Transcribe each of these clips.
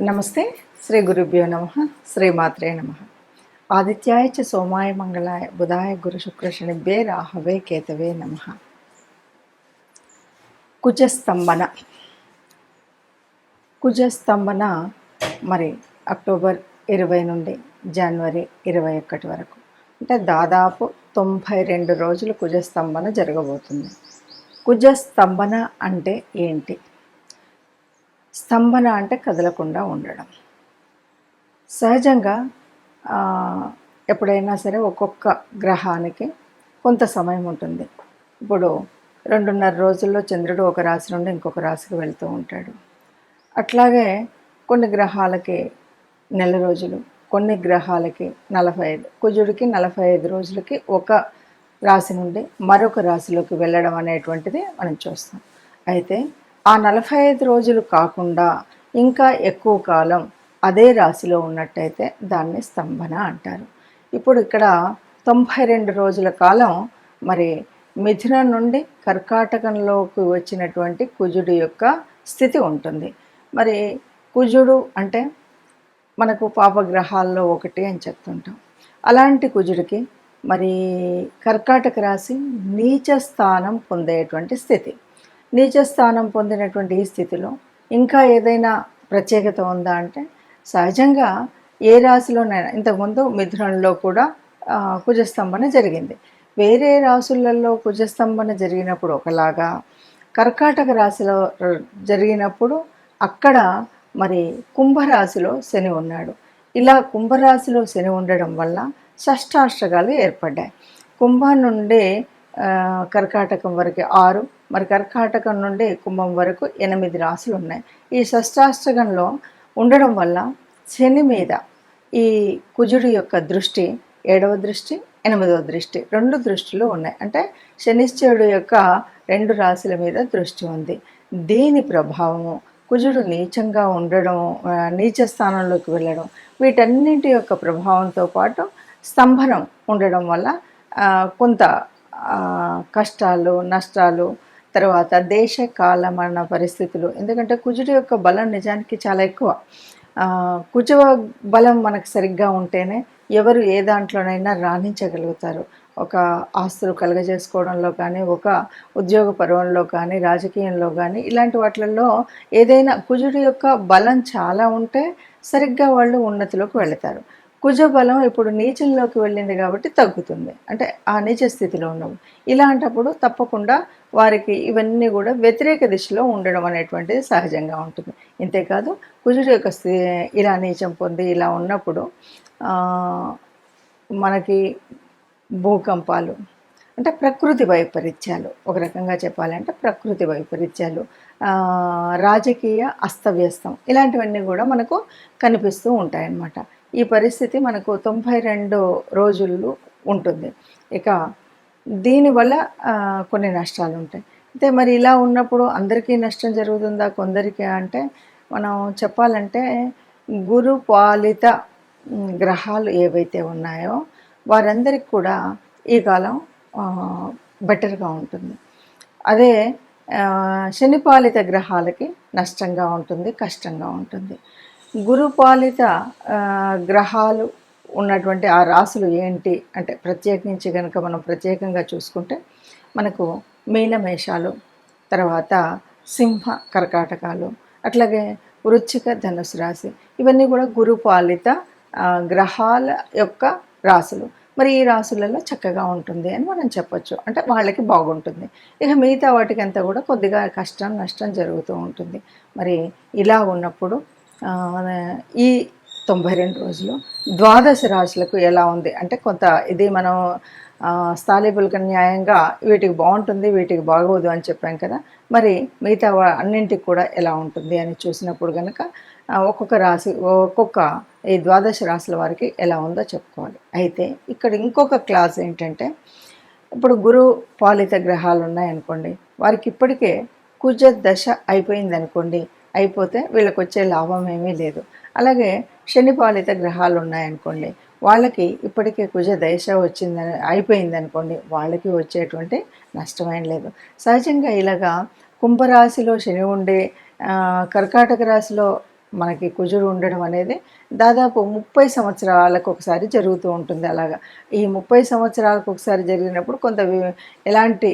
నమస్తే. శ్రీ గురుభ్యో నమః. శ్రీమాత్రే నమః. ఆదిత్యాయ చ సోమాయ మంగళాయ బుధాయ గురు శుక్ర శనిభ్యే రాహవే కేతవే నమః. కుజస్తంభన. కుజస్తంభన మరి అక్టోబర్ 20 నుండి జనవరి 21 వరకు, అంటే దాదాపు 92 రోజులు కుజస్తంభన జరగబోతుంది. కుజస్తంభన అంటే ఏంటి? స్తంభన అంటే కదలకుండా ఉండడం. సహజంగా ఎప్పుడైనా సరే ఒక్కొక్క గ్రహానికి కొంత సమయం ఉంటుంది. ఇప్పుడు 2.5 రోజుల్లో చంద్రుడు ఒక రాశి నుండి ఇంకొక రాశికి వెళ్తూ ఉంటాడు. అట్లాగే కొన్ని గ్రహాలకి నెల రోజులు, కొన్ని గ్రహాలకి 45, కుజుడికి 45 రోజులకి ఒక రాశి నుండి మరొక రాశిలోకి వెళ్ళడం అనేటువంటిది మనం చూస్తాం. అయితే ఆ 45 రోజులు కాకుండా ఇంకా ఎక్కువ కాలం అదే రాశిలో ఉన్నట్టయితే దాన్ని స్తంభన అంటారు. ఇప్పుడు ఇక్కడ 92 రోజుల కాలం మరి మిథునం నుండి కర్కాటకంలోకి వచ్చినటువంటి కుజుడు యొక్క స్థితి ఉంటుంది. మరి కుజుడు అంటే మనకు పాపగ్రహాల్లో ఒకటి అని చెప్తుంటాం. అలాంటి కుజుడికి మరి కర్కాటక రాశి నీచ స్థానం పొందేటువంటి స్థితి. నీచ స్థానం పొందినటువంటి ఈ స్థితిలో ఇంకా ఏదైనా ప్రత్యేకత ఉందా అంటే, సహజంగా ఏ రాశిలోనైనా ఇంతకుముందు మిథునంలో కూడా కుజస్తంభన జరిగింది. వేరే రాశులలో కుజస్తంభన జరిగినప్పుడు ఒకలాగా, కర్కాటక రాశిలో జరిగినప్పుడు అక్కడ మరి కుంభరాశిలో శని ఉన్నాడు. ఇలా కుంభరాశిలో శని ఉండడం వల్ల షష్టాష్టకాలు ఏర్పడ్డాయి. కుంభం నుండి కర్కాటకం వరకు 6, మరి కర్కాటకం నుండి కుంభం వరకు 8 రాశులు ఉన్నాయి. ఈ షష్టాష్టకంలో ఉండడం వల్ల శని మీద ఈ కుజుడి యొక్క దృష్టి 7వ దృష్టి, 8వ దృష్టి, 2 దృష్టిలు ఉన్నాయి. అంటే శనిశ్చరుడు యొక్క 2 రాశుల మీద దృష్టి ఉంది. దీని ప్రభావము, కుజుడు నీచంగా ఉండడం, నీచ స్థానంలోకి వెళ్ళడం, వీటన్నింటి యొక్క ప్రభావంతో పాటు స్తంభనం ఉండడం వల్ల కొంత కష్టాలు, నష్టాలు, తర్వాత దేశ కాలమాన పరిస్థితులు. ఎందుకంటే కుజుడి యొక్క బలం నిజానికి చాలా ఎక్కువ. కుజ బలం మనకు సరిగ్గా ఉంటేనే ఎవరు ఏ దాంట్లోనైనా రాణించగలుగుతారు. ఒక ఆస్తులు కలుగజేసుకోవడంలో కానీ, ఒక ఉద్యోగ పర్వంలో కానీ, రాజకీయంలో కానీ, ఇలాంటి వాటిల్లో ఏదైనా కుజుడి యొక్క బలం చాలా ఉంటే సరిగ్గా వాళ్ళు ఉన్నతిలోకి వెళతారు. కుజ బలం ఇప్పుడు నీచంలోకి వెళ్ళింది కాబట్టి తగ్గుతుంది, అంటే ఆ నీచ స్థితిలో ఉన్నాము. ఇలాంటప్పుడు తప్పకుండా వారికి ఇవన్నీ కూడా వ్యతిరేక దిశలో ఉండడం అనేటువంటిది సహజంగా ఉంటుంది. ఇంతేకాదు కుజుడు యొక్క ఇలా నీచం పొంది ఇలా ఉన్నప్పుడు మనకి భూకంపాలు, అంటే ప్రకృతి వైపరీత్యాలు, ఒక రకంగా చెప్పాలంటే ప్రకృతి వైపరీత్యాలు, రాజకీయ అస్తవ్యస్తం, ఇలాంటివన్నీ కూడా మనకు కనిపిస్తూ ఉంటాయన్నమాట. ఈ పరిస్థితి మనకు 92 రోజులు ఉంటుంది. ఇక దీనివల్ల కొన్ని నష్టాలు ఉంటాయి. అయితే మరి ఇలా ఉన్నప్పుడు అందరికీ నష్టం జరుగుతుందా, కొందరికి అంటే మనం చెప్పాలంటే గురు పాలిత గ్రహాలు ఏవైతే ఉన్నాయో వారందరికీ కూడా ఈ కాలం బెటర్గా ఉంటుంది. అదే శనిపాలిత గ్రహాలకి నష్టంగా ఉంటుంది, కష్టంగా ఉంటుంది. గురుపాలిత గ్రహాలు ఉన్నటువంటి ఆ రాశులు ఏంటి అంటే, ప్రత్యేకించి కనుక మనం ప్రత్యేకంగా చూసుకుంటే మనకు మీనమేషాలు, తర్వాత సింహ కర్కాటకాలు, అట్లాగే వృశ్చిక ధనుసు రాశి, ఇవన్నీ కూడా గురుపాలిత గ్రహాల యొక్క రాశులు. మరి ఈ రాశులలో చక్కగా ఉంటుంది అని మనం చెప్పొచ్చు, అంటే వాళ్ళకి బాగుంటుంది. ఇక మిగతా వాటికి అంతా కూడా కొద్దిగా కష్టం, నష్టం జరుగుతూ ఉంటుంది. మరి ఇలా ఉన్నప్పుడు ఈ 92 రోజులు ద్వాదశ రాశులకు ఎలా ఉంది అంటే, కొంత ఇది మనం స్థాళీపులక న్యాయంగా వీటికి బాగుంటుంది, వీటికి బాగోదు అని చెప్పాం కదా. మరి మిగతా అన్నింటికి కూడా ఎలా ఉంటుంది అని చూసినప్పుడు కనుక ఒక్కొక్క రాశి, ఒక్కొక్క ఈ ద్వాదశ రాశుల వారికి ఎలా ఉందో చెప్పుకోవాలి. అయితే ఇక్కడ ఇంకొక క్లాస్ ఏంటంటే, ఇప్పుడు గురు పాలిత గ్రహాలు ఉన్నాయనుకోండి, వారికి ఇప్పటికే కుజ దశ అయిపోయింది అనుకోండి, అయిపోతే వీళ్ళకి వచ్చే లాభం ఏమీ లేదు. అలాగే శని పాలిత గ్రహాలు ఉన్నాయనుకోండి, వాళ్ళకి ఇప్పటికే కుజ దశ వచ్చిందని అయిపోయింది అనుకోండి, వాళ్ళకి వచ్చేటువంటి నష్టమేం లేదు. సహజంగా ఇలాగా కుంభరాశిలో శని ఉండి కర్కాటక రాశిలో మనకి కుజుడు ఉండడం అనేది దాదాపు 30 సంవత్సరాలకు ఒకసారి జరుగుతూ ఉంటుంది. అలాగా ఈ 30 సంవత్సరాలకు ఒకసారి జరిగినప్పుడు కొంత ఎలాంటి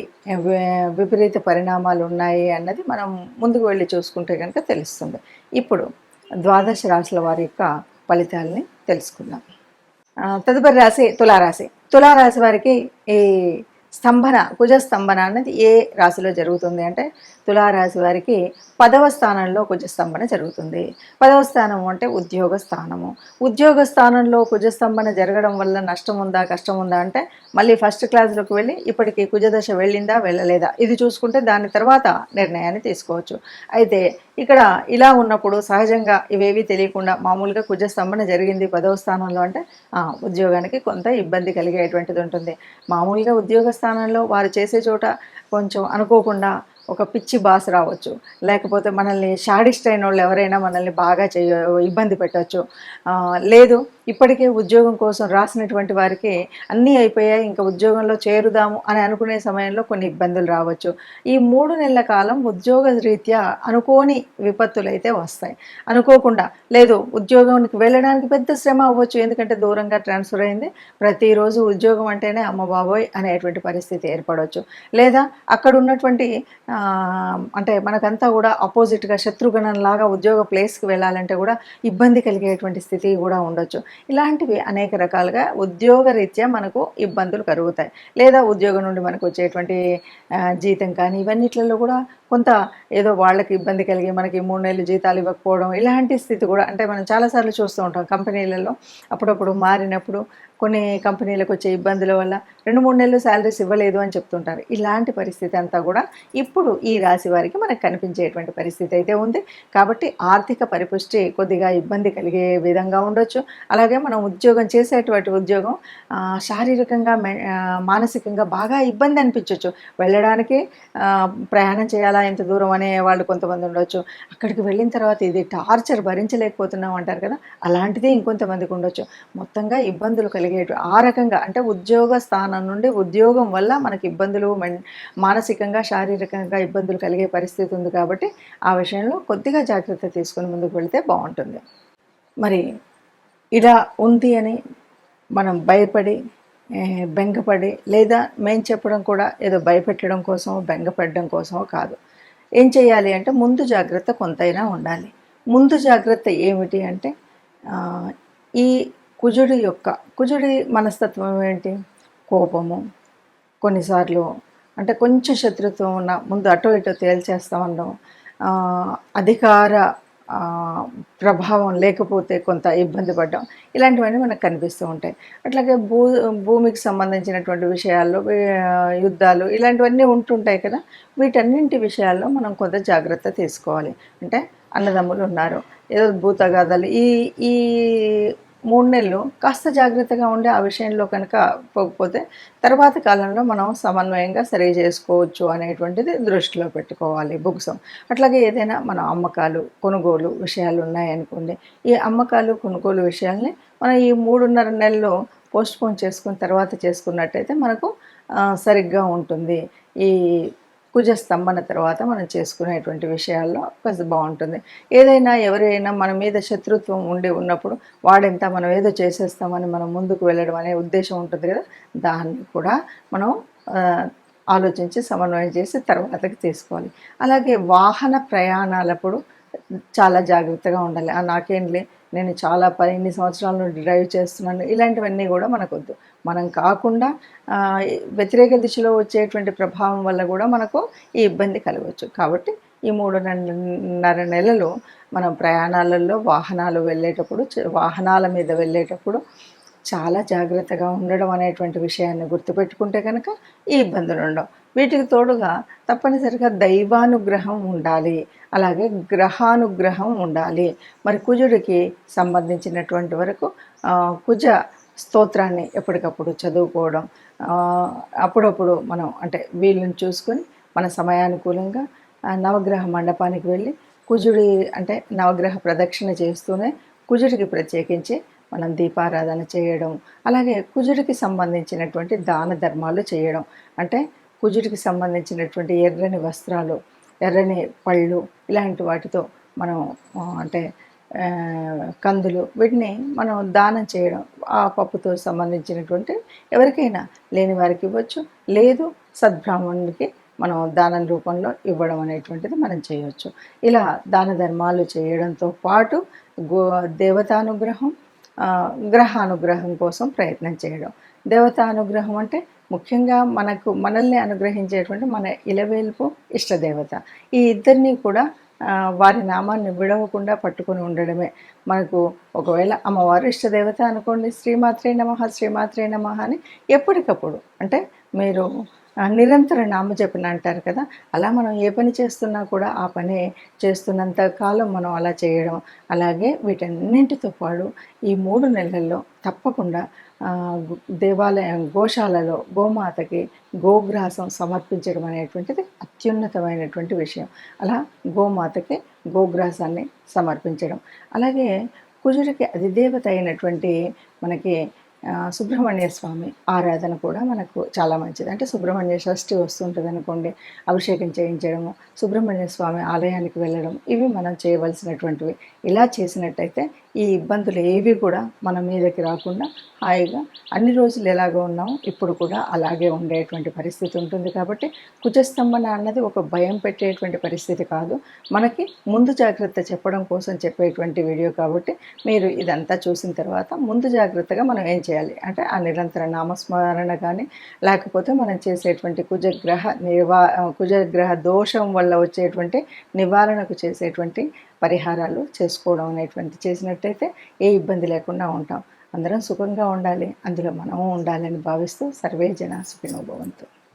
విపరీత పరిణామాలు ఉన్నాయి అన్నది మనం ముందుకు వెళ్ళి చూసుకుంటే కనుక తెలుస్తుంది. ఇప్పుడు ద్వాదశ రాశుల వారి యొక్క ఫలితాలని తెలుసుకుందాం. తదుపరి రాశి తులారాశి. తులారాశి వారికి ఈ కుజ స్తంభన అనేది ఏ రాశిలో జరుగుతుంది అంటే తులారాశి వారికి 10వ స్థానంలో కుజస్తంభన జరుగుతుంది. 10వ స్థానం అంటే ఉద్యోగ స్థానము. ఉద్యోగ స్థానంలో కుజస్తంభన జరగడం వల్ల నష్టం ఉందా కష్టం ఉందా అంటే మళ్ళీ ఫస్ట్ క్లాస్లోకి వెళ్ళి ఇప్పటికి కుజదశ వెళ్ళిందా వెళ్ళలేదా ఇది చూసుకుంటే దాని తర్వాత నిర్ణయాన్ని తీసుకోవచ్చు. అయితే ఇక్కడ ఇలా ఉన్నప్పుడు సహజంగా ఇవేవి తెలియకుండా మామూలుగా కుజస్తంభన జరిగింది 10వ స్థానంలో అంటే ఉద్యోగానికి కొంత ఇబ్బంది కలిగేటువంటిది ఉంటుంది. మామూలుగా ఉద్యోగ స్థానంలో వారు చేసే చోట కొంచెం అనుకోకుండా ఒక పిచ్చి బాస్ రావచ్చు, లేకపోతే మనల్ని షాడిస్ట్ అయిన వాళ్ళు ఎవరైనా మనల్ని బాగా ఇబ్బంది పెట్టవచ్చు. లేదు ఇప్పటికే ఉద్యోగం కోసం రాసినటువంటి వారికి అన్నీ అయిపోయాయి ఇంకా ఉద్యోగంలో చేరుదాము అని అనుకునే సమయంలో కొన్ని ఇబ్బందులు రావచ్చు. ఈ 3 నెలల కాలం ఉద్యోగ రీత్యా అనుకోని విపత్తులు అయితే వస్తాయి. అనుకోకుండా లేదు ఉద్యోగానికి వెళ్ళడానికి పెద్ద శ్రమ అవ్వచ్చు, ఎందుకంటే దూరంగా ట్రాన్స్ఫర్ అయింది, ప్రతిరోజు ఉద్యోగం అంటేనే అమ్మ బాబోయ్ అనేటువంటి పరిస్థితి ఏర్పడవచ్చు. లేదా అక్కడ ఉన్నటువంటి అంటే మనకంతా కూడా అపోజిట్గా శత్రుగణంలాగా ఉద్యోగ ప్లేస్కి వెళ్ళాలంటే కూడా ఇబ్బంది కలిగేటువంటి స్థితి కూడా ఉండొచ్చు. ఇలాంటివి అనేక రకాలుగా ఉద్యోగ రీత్యా మనకు ఇబ్బందులు కలుగుతాయి. లేదా ఉద్యోగం నుండి మనకు వచ్చేటువంటి జీతం కానీ ఇవన్నిట్లలో కూడా కొంత ఏదో వాళ్ళకి ఇబ్బంది కలిగి మనకి 3 నెలలు జీతాలు ఇవ్వకపోవడం ఇలాంటి స్థితి కూడా అంటే మనం చాలాసార్లు చూస్తూ ఉంటాం కంపెనీలలో. అప్పుడప్పుడు మారినప్పుడు కొన్ని కంపెనీలకు వచ్చే ఇబ్బందుల వల్ల 2-3 నెలలు శాలరీస్ ఇవ్వలేదు అని చెప్తుంటారు. ఇలాంటి పరిస్థితి అంతా కూడా ఇప్పుడు ఈ రాశి వారికి మనకు కనిపించేటువంటి పరిస్థితి అయితే ఉంది. కాబట్టి ఆర్థిక పరిపుష్టి కొద్దిగా ఇబ్బంది కలిగే విధంగా ఉండొచ్చు. అలాగే మనం ఉద్యోగం చేసేటువంటి ఉద్యోగం శారీరకంగా మానసికంగా బాగా ఇబ్బంది అనిపించవచ్చు. వెళ్ళడానికి ప్రయాణం చేయాలా ఇంత దూరం అనే వాళ్ళు కొంతమంది ఉండొచ్చు. అక్కడికి వెళ్ళిన తర్వాత ఇది టార్చర్ భరించలేకపోతున్నాం అంటారు కదా, అలాంటిది ఇంకొంతమందికి ఉండొచ్చు. మొత్తంగా ఇబ్బందులు ఆ రకంగా అంటే ఉద్యోగ స్థానం నుండి ఉద్యోగం వల్ల మనకి ఇబ్బందులు మానసికంగా శారీరకంగా ఇబ్బందులు కలిగే పరిస్థితి ఉంది. కాబట్టి ఆ విషయంలో కొద్దిగా జాగ్రత్త తీసుకొని ముందుకు వెళితే బాగుంటుంది. మరి ఇలా ఉంది అని మనం భయపడి బెంగపడి లేదా మేము చెప్పడం కూడా ఏదో భయపెట్టడం కోసమో బెంగపడడం కోసమో కాదు. ఏం చేయాలి అంటే ముందు జాగ్రత్త కొంతైనా ఉండాలి. ముందు జాగ్రత్త ఏమిటి అంటే ఈ కుజుడి మనస్తత్వం ఏంటి? కోపము, కొన్నిసార్లు అంటే కొంచెం శత్రుత్వం ఉన్న ముందు అటో ఇటో తేల్చేస్తామనడం, అధికార ప్రభావం లేకపోతే కొంత ఇబ్బంది పడ్డం, ఇలాంటివన్నీ మనకు కనిపిస్తూ ఉంటాయి. అట్లాగే భూమికి సంబంధించినటువంటి విషయాల్లో యుద్ధాలు ఇలాంటివన్నీ ఉంటుంటాయి కదా, వీటన్నింటి విషయాల్లో మనం కొంత జాగ్రత్త తీసుకోవాలి. అంటే అన్నదమ్ములు ఉన్నారు, ఏదో భూతగాథలు ఈ ఈ 3 నెలలు కాస్త జాగ్రత్తగా ఉండి ఆ విషయంలో కనుక పోకపోతే తర్వాత కాలంలో మనం సమన్వయంగా సరి చేసుకోవచ్చు అనేటువంటిది దృష్టిలో పెట్టుకోవాలి బుక్సం. అట్లాగే ఏదైనా మన అమ్మకాలు కొనుగోలు విషయాలు ఉన్నాయనుకోండి, ఈ అమ్మకాలు కొనుగోలు విషయాల్ని మనం ఈ 3.5 నెలలు పోస్ట్పోన్ చేసుకుని తర్వాత చేసుకున్నట్టయితే మనకు సరిగ్గా ఉంటుంది. ఈ కుజస్తంభన తర్వాత మనం చేసుకునేటువంటి విషయాల్లో కొంచెం బాగుంటుంది. ఏదైనా ఎవరైనా మన మీద శత్రుత్వం ఉన్నప్పుడు వాడెంత మనం ఏదో చేసేస్తామని మనం ముందుకు వెళ్ళడం అనే ఉద్దేశం ఉంటుంది కదా, దాన్ని కూడా మనం ఆలోచించి సమన్వయం చేసి తర్వాతకి తీసుకోవాలి. అలాగే వాహన ప్రయాణాలప్పుడు చాలా జాగ్రత్తగా ఉండాలి. నాకేంలే నేను చాలా ఇన్ని సంవత్సరాల నుండి డ్రైవ్ చేస్తున్నాను ఇలాంటివన్నీ కూడా మనకొద్దు. మనం కాకుండా వ్యతిరేక దిశలో వచ్చేటువంటి ప్రభావం వల్ల కూడా మనకు ఈ ఇబ్బంది కలగవచ్చు. కాబట్టి ఈ 3.5 నెలలు మనం ప్రయాణాలలో వాహనాల మీద వెళ్ళేటప్పుడు చాలా జాగ్రత్తగా ఉండడం అనేటువంటి విషయాన్ని గుర్తుపెట్టుకుంటే కనుక ఈ ఇబ్బందులు ఉండవు. వీటికి తోడుగా తప్పనిసరిగా దైవానుగ్రహం ఉండాలి, అలాగే గ్రహానుగ్రహం ఉండాలి. మరి కుజుడికి సంబంధించినటువంటి వరకు కుజ స్తోత్రాన్ని ఎప్పటికప్పుడు చదువుకోవడం, అప్పుడప్పుడు మనం అంటే వీళ్ళని చూసుకొని మన సమయానుకూలంగా నవగ్రహ మండపానికి వెళ్ళి కుజుడి అంటే నవగ్రహ ప్రదక్షిణ చేస్తూనే కుజుడికి ప్రత్యేకించి మనం దీపారాధన చేయడం, అలాగే కుజుడికి సంబంధించినటువంటి దాన ధర్మాలు చేయడం. అంటే కుజుడికి సంబంధించినటువంటి ఎర్రని వస్త్రాలు, ఎర్రని పళ్ళు ఇలాంటి వాటితో మనం అంటే కందులు వీటిని మనం దానం చేయడం, ఆ పప్పుతో సంబంధించినటువంటి ఎవరికైనా లేని వారికి ఇవ్వచ్చు, లేదు సద్బ్రాహ్మణునికి మనం దానం రూపంలో ఇవ్వడం అనేటువంటిది మనం చేయవచ్చు. ఇలా దాన ధర్మాలు చేయడంతో పాటు గో దేవతానుగ్రహం, గ్రహానుగ్రహం కోసం ప్రయత్నం చేయడం. దేవతానుగ్రహం అంటే ముఖ్యంగా మనల్ని అనుగ్రహించేటువంటి మన ఇలవేల్పు ఇష్టదేవత. ఈ ఇద్దరిని కూడా వారి నామాన్ని విడవకుండా పట్టుకొని ఉండడమే. మనకు ఒకవేళ అమ్మవారు ఇష్టదేవత అనుకోండి, శ్రీమాత్రే నమః శ్రీమాత్రే నమః అని ఎప్పటికప్పుడు, అంటే మీరు నిరంతర నామజపన అంటారు కదా, అలా మనం ఏ పని చేస్తున్నా కూడా ఆ పని చేస్తున్నంత కాలం మనం అలా చేయడం. అలాగే వీటన్నింటితో పాటు ఈ 3 నెలల్లో తప్పకుండా దేవాలయం గోశాలలో గోమాతకి గోగ్రాసం సమర్పించడం అనేటువంటిది అత్యున్నతమైనటువంటి విషయం. అలా గోమాతకి గోగ్రాసాన్ని సమర్పించడం. అలాగే కుజుడికి అధిదేవత అయినటువంటి మనకి సుబ్రహ్మణ్య స్వామి ఆరాధన కూడా మనకు చాలా మంచిది. అంటే సుబ్రహ్మణ్య షష్ఠి వస్తుంటుంది అనుకోండి, అభిషేకం చేయించడము, సుబ్రహ్మణ్య స్వామి ఆలయానికి వెళ్ళడం, ఇవి మనం చేయవలసినటువంటివి. ఇలా చేసినట్టయితే ఈ ఇబ్బందులు ఏవి కూడా మన మీదకి రాకుండా హాయిగా అన్ని రోజులు ఎలాగో ఉన్నామో ఇప్పుడు కూడా అలాగే ఉండేటువంటి పరిస్థితి ఉంటుంది. కాబట్టి కుజస్తంభన అన్నది ఒక భయం పెట్టేటువంటి పరిస్థితి కాదు, మనకి ముందు జాగ్రత్త చెప్పడం కోసం చెప్పేటువంటి వీడియో. కాబట్టి మీరు ఇదంతా చూసిన తర్వాత ముందు జాగ్రత్తగా మనం ఏం చేయాలి అంటే ఆ నిరంతర నామస్మరణ కానీ, లేకపోతే మనం చేసేటువంటి కుజగ్రహ దోషం వల్ల వచ్చేటువంటి నివారణకు చేసేటువంటి పరిహారాలు చేసుకోవడం అనేటువంటి చేసినట్టయితే ఏ ఇబ్బంది లేకుండా ఉంటాం. అందరం సుఖంగా ఉండాలి, అందులో మనము ఉండాలని భావిస్తూ సర్వే జన సుఖినో భవంతు.